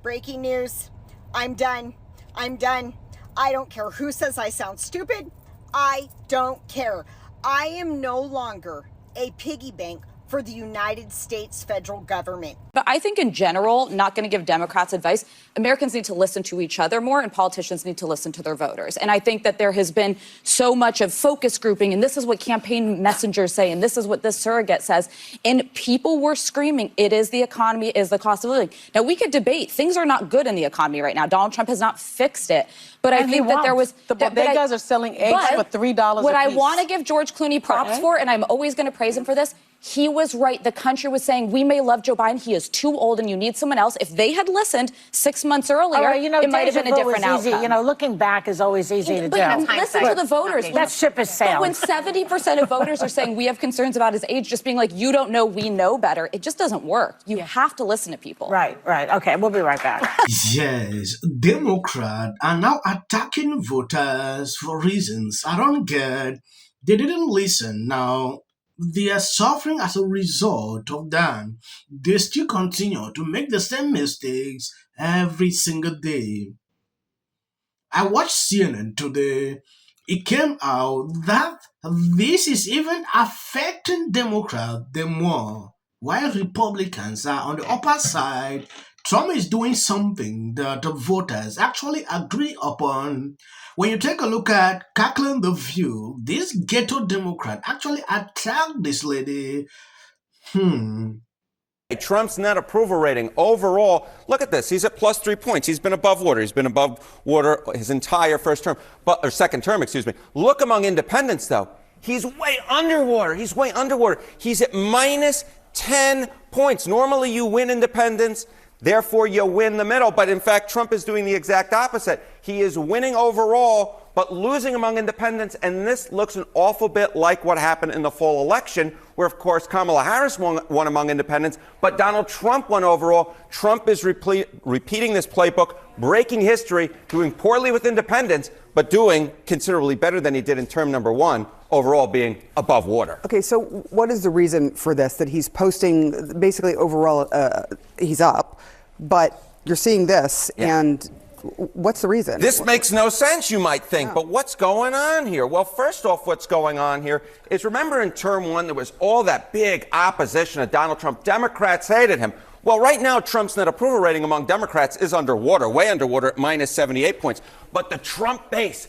Breaking news. I'm done. I'm done. I don't care who says I sound stupid. I don't care. I am no longer a piggy bank for the United States federal government. But I think in general, not going to give Democrats advice. Americans need to listen to each other more, and politicians need to listen to their voters. And I think that there has been so much of focus grouping, and this is what campaign messengers say, and this is what this surrogate says. And people were screaming, it is the economy, it is the cost of living. Now, we could debate. Things are not good in the economy right now. Donald Trump has not fixed it. But I think that there was... The bodegas are selling eggs for $3 a piece. What I want to give George Clooney props for, and I'm always going to praise him for this, he was right. The country was saying, we may love Joe Biden. He is too old and you need someone else. If they had listened 6 months earlier, it might have been a different outcome. You know, looking back is always easy to do. Listen to the voters. That ship has sailed. But when 70% of voters are saying we have concerns about his age, just being like, you don't know, we know better, it just doesn't work. You have to listen to people. Right. Okay, we'll be right back. Yes, Democrats are now attacking voters for reasons I don't get. They didn't listen. Now, they are suffering as a result of that. They still continue to make the same mistakes every single day. I watched CNN today. It came out that this is even affecting Democrats the more, while Republicans are on the upper side. Trump is doing something that the voters actually agree upon. When you take a look at Cackling the View, this ghetto Democrat actually attacked this lady. Trump's net approval rating overall, look at this. He's at plus 3 points. He's been above water. He's been above water his entire second term, excuse me. Look among independents, though. He's way underwater. He's at minus 10 points. Normally you win independents, therefore you win the middle. But in fact, Trump is doing the exact opposite. He is winning overall, but losing among independents. And this looks an awful bit like what happened in the fall election, where, of course, Kamala Harris won among independents, but Donald Trump won overall. Trump is repeating this playbook, breaking history, doing poorly with independents, but doing considerably better than he did in term number one, overall being above water. Okay, so what is the reason for this, that he's posting, basically overall, he's up, but you're seeing this, and what's the reason? This makes no sense, you might think, but what's going on here? Well, first off, what's going on here is, remember in term one, there was all that big opposition of Donald Trump. Democrats hated him. Well, right now, Trump's net approval rating among Democrats is underwater, way underwater at minus 78 points. But the Trump base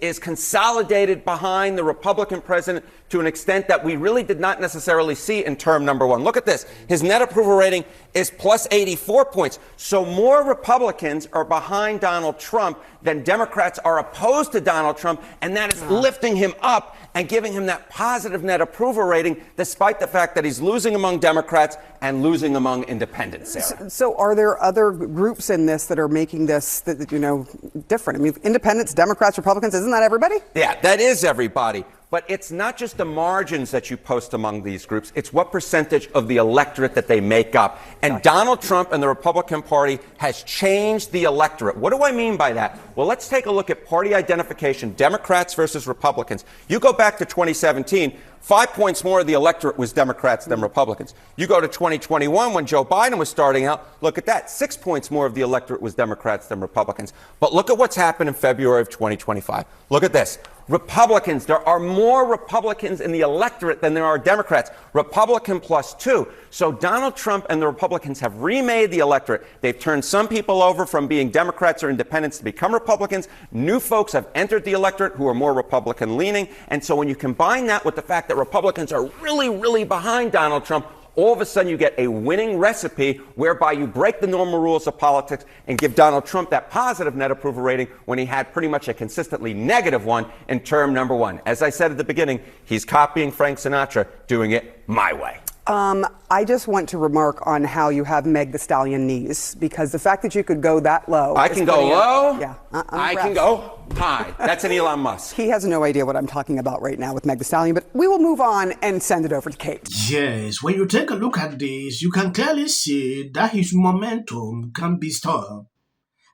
is consolidated behind the Republican president to an extent that we really did not necessarily see in term number one. Look at this. His net approval rating is plus 84 points. So more Republicans are behind Donald Trump than Democrats are opposed to Donald Trump, and that is lifting him up and giving him that positive net approval rating, despite the fact that he's losing among Democrats and losing among independents, Sarah. So are there other groups in this that are making this, different? I mean, independents, Democrats, Republicans, isn't that everybody? Yeah, that is everybody. But it's not just the margins that you post among these groups. It's what percentage of the electorate that they make up. And Donald Trump and the Republican Party has changed the electorate. What do I mean by that? Well, let's take a look at party identification, Democrats versus Republicans. You go back to 2017, 5 points more of the electorate was Democrats than Republicans. You go to 2021, when Joe Biden was starting out, look at that. 6 points more of the electorate was Democrats than Republicans. But look at what's happened in February of 2025. Look at this. Republicans, there are more Republicans in the electorate than there are Democrats. Republican plus 2. So Donald Trump and the Republicans have remade the electorate. They've turned some people over from being Democrats or independents to become Republicans. New folks have entered the electorate who are more Republican leaning. And so when you combine that with the fact that Republicans are really, really behind Donald Trump, all of a sudden you get a winning recipe whereby you break the normal rules of politics and give Donald Trump that positive net approval rating when he had pretty much a consistently negative one in term number one. As I said at the beginning, he's copying Frank Sinatra, doing it my way. I just want to remark on how you have Meg the Stallion knees, because the fact that you could go that low. I can go low. Yeah. I can go high. That's an Elon Musk. He has no idea what I'm talking about right now with Meg the Stallion, but we will move on and send it over to Kate. Yes, when you take a look at this, you can clearly see that his momentum can be stopped.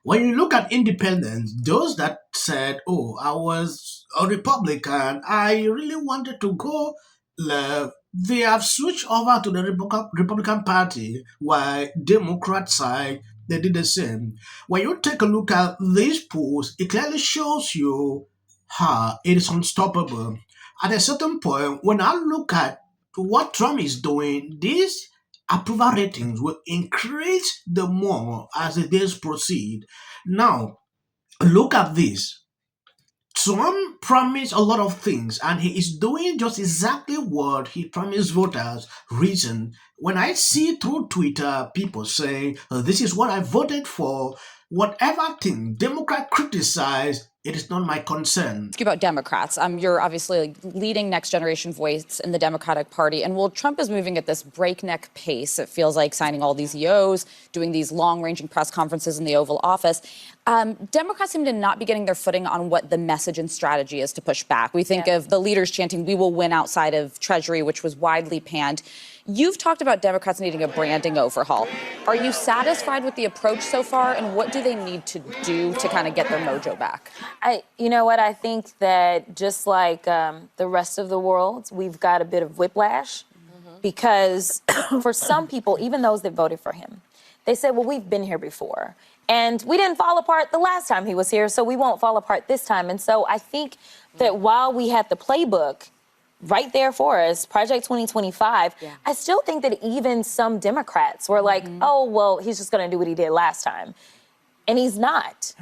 When you look at independents, those that said, oh, I was a Republican, I really wanted to go left, they have switched over to the Republican Party, while Democrat side, they did the same. When you take a look at these polls, it clearly shows you how it is unstoppable. At a certain point, when I look at what Trump is doing, these approval ratings will increase the more as the days proceed. Now, look at this. Trump promised a lot of things, and he is doing just exactly what he promised voters. Reason when I see through Twitter people saying, "This is what I voted for," whatever thing Democrat criticize, it is not my concern. Ask you about Democrats. You're obviously like leading next generation voice in the Democratic Party. And while Trump is moving at this breakneck pace, it feels like signing all these EOs, doing these long-ranging press conferences in the Oval Office, Democrats seem to not be getting their footing on what the message and strategy is to push back. We think of the leaders chanting, "We will win," outside of Treasury, which was widely panned. You've talked about Democrats needing a branding overhaul. Are you satisfied with the approach so far, and what do they need to do to kind of get their mojo back? You know what? I think that just like the rest of the world, we've got a bit of whiplash because for some people, even those that voted for him, they said, well, we've been here before. And we didn't fall apart the last time he was here, so we won't fall apart this time. And so I think that while we had the playbook right there for us, Project 2025, I still think that even some Democrats were like, oh, well, he's just going to do what he did last time. And he's not.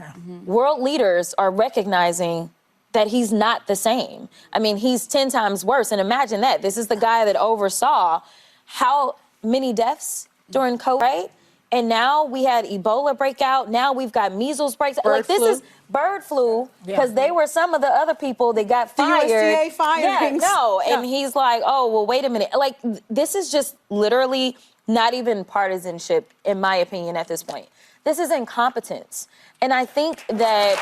World leaders are recognizing that he's not the same. I mean, he's 10 times worse. And imagine that. This is the guy that oversaw how many deaths during COVID, right? And now we had Ebola breakout. Now we've got measles breaks. Like this is bird flu because they were some of the other people that got fired. USDA firings. And he's like, oh, well, wait a minute. Like this is just literally not even partisanship, in my opinion, at this point. This is incompetence. And I think that,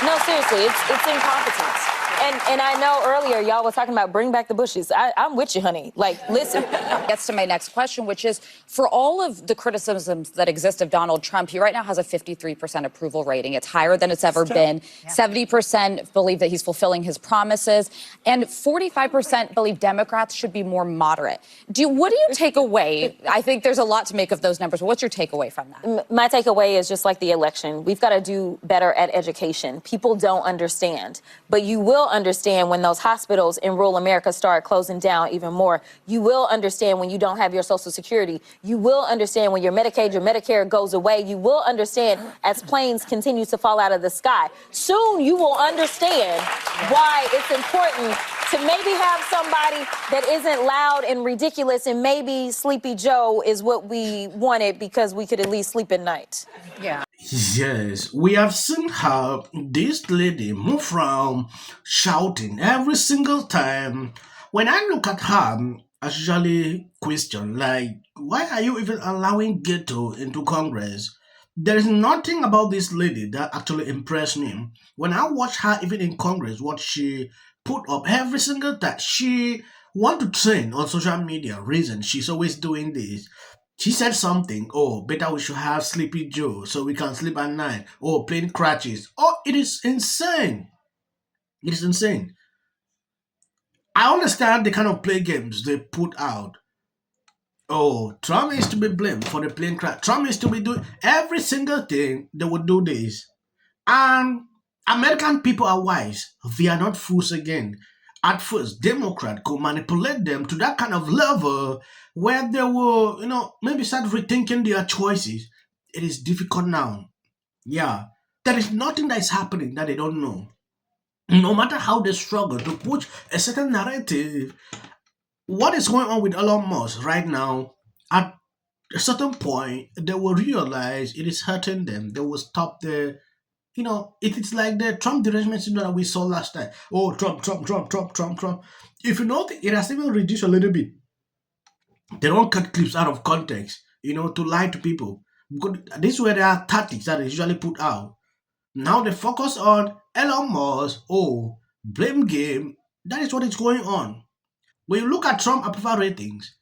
no, seriously, it's incompetence. And I know earlier y'all was talking about bring back the bushes. I'm with you, honey. Like, listen. Gets to my next question, which is, for all of the criticisms that exist of Donald Trump, he right now has a 53% approval rating. It's higher than it's ever been. 70% believe that he's fulfilling his promises, and 45% believe Democrats should be more moderate. What do you take away? I think there's a lot to make of those numbers, but what's your takeaway from that? My takeaway is just like the election. We've got to do better at education. People don't understand, but you will understand when those hospitals in rural America start closing down even more. You will understand when you don't have your Social Security. You will understand when your Medicaid, your Medicare goes away. You will understand as planes continue to fall out of the sky. Soon you will understand why it's important to maybe have somebody that isn't loud and ridiculous, and maybe Sleepy Joe is what we wanted because we could at least sleep at night. Yes, we have seen how this lady moved from shouting every single time. When I look at her, I usually question, like, why are you even allowing ghetto into Congress? There is nothing about this lady that actually impressed me. When I watch her even in Congress, what she put up every single time, she want to trend on social media. Reason she's always doing this. She said something, oh, better we should have Sleepy Joe so we can sleep at night. Oh, plane crashes. Oh, it is insane. It is insane. I understand the kind of play games they put out. Oh, Trump is to be blamed for the plane crash. Trump is to be doing every single thing. They would do this. And American people are wise. They are not fools again. At first, Democrat could manipulate them to that kind of level where they will, maybe start rethinking their choices. It is difficult now. Yeah. There is nothing that is happening that they don't know. No matter how they struggle to push a certain narrative, what is going on with Elon Musk right now, at a certain point, they will realize it is hurting them. They will stop the it is like the Trump derangement syndrome that we saw last time. Oh, Trump. If you notice, it has even reduced a little bit. They don't cut clips out of context, to lie to people. Because this is where there are tactics that are usually put out. Now they focus on Elon Musk, blame game. That is what is going on. When you look at Trump approval ratings,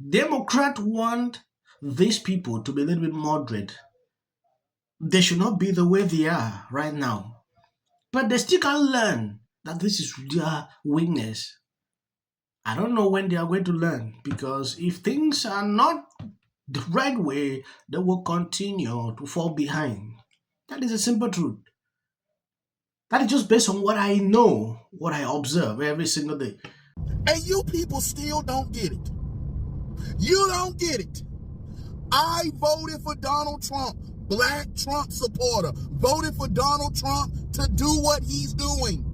Democrats want these people to be a little bit moderate. They should not be the way they are right now. But they still can learn that this is their weakness. I don't know when they are going to learn, because if things are not the right way, they will continue to fall behind. That is a simple truth. That is just based on what I know, what I observe every single day. And you people still don't get it. You don't get it. I voted for Donald Trump, black Trump supporter, voted for Donald Trump to do what he's doing.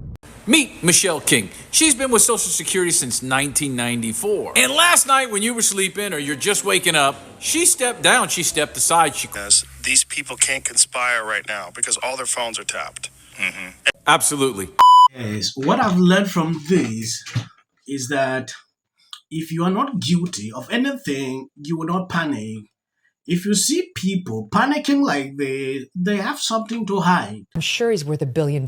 Meet Michelle King. She's been with Social Security since 1994. And last night when you were sleeping or you're just waking up, she stepped down, she stepped aside. These people can't conspire right now because all their phones are tapped. Absolutely. Yes, what I've learned from this is that if you are not guilty of anything, you will not panic. If you see people panicking like they have something to hide. I'm sure he's worth $1 billion.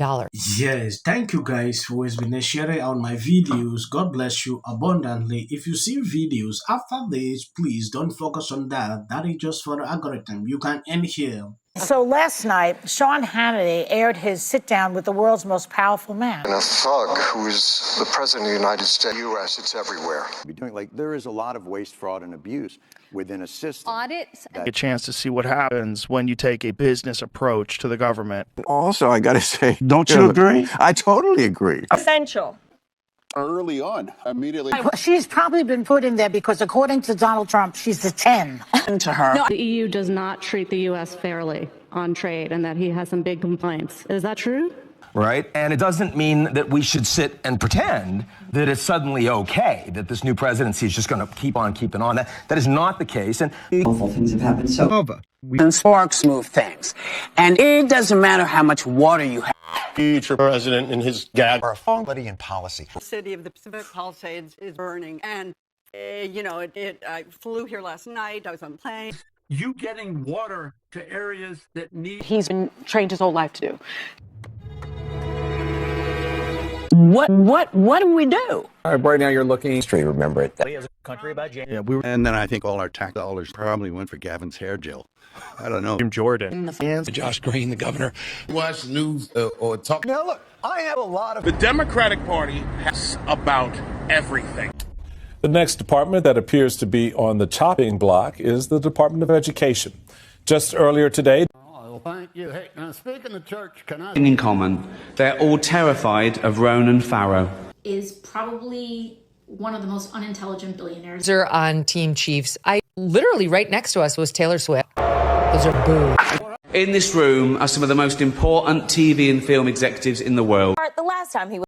Yes, thank you guys for always been sharing out my videos. God bless you abundantly. If you see videos after this, please don't focus on that. That is just for the algorithm. You can end here. So last night, Sean Hannity aired his sit-down with the world's most powerful man. And a thug who is the president of the United States, U.S., it's everywhere. There is a lot of waste, fraud, and abuse within a system. Audits. A chance to see what happens when you take a business approach to the government. Also, I got to say, don't you agree? I totally agree. Essential. Early on, immediately. She's probably been put in there because, according to Donald Trump, she's a 10 to her. No, the EU does not treat the U.S. fairly on trade and that he has some big complaints. Is that true? Right? And it doesn't mean that we should sit and pretend that it's suddenly okay, that this new presidency is just going to keep on keeping on. That is not the case. And awful things have happened. So and sparks move things. And it doesn't matter how much water you have. Future president and his gag are somebody in policy. The city of the Pacific Palisades is burning. And, I flew here last night. I was on a plane. You getting water to areas that need... He's been trained his whole life to do. What do we do? Right now you're looking straight. Remember it. As a country about and then I think all our tax dollars probably went for Gavin's hair gel. I don't know. Jim Jordan. Josh Green, the governor. Watch news or talk. Now, look, I have a lot of... The Democratic Party has about everything. The next department that appears to be on the chopping block is the Department of Education. Just earlier today... Thank you. Hey, now speaking of church, can I... In common, they're all terrified of Ronan Farrow. Is probably one of the most unintelligent billionaires. On Team Chiefs. Literally right next to us was Taylor Swift. Those are boo. In this room are some of the most important TV and film executives in the world. The last time he was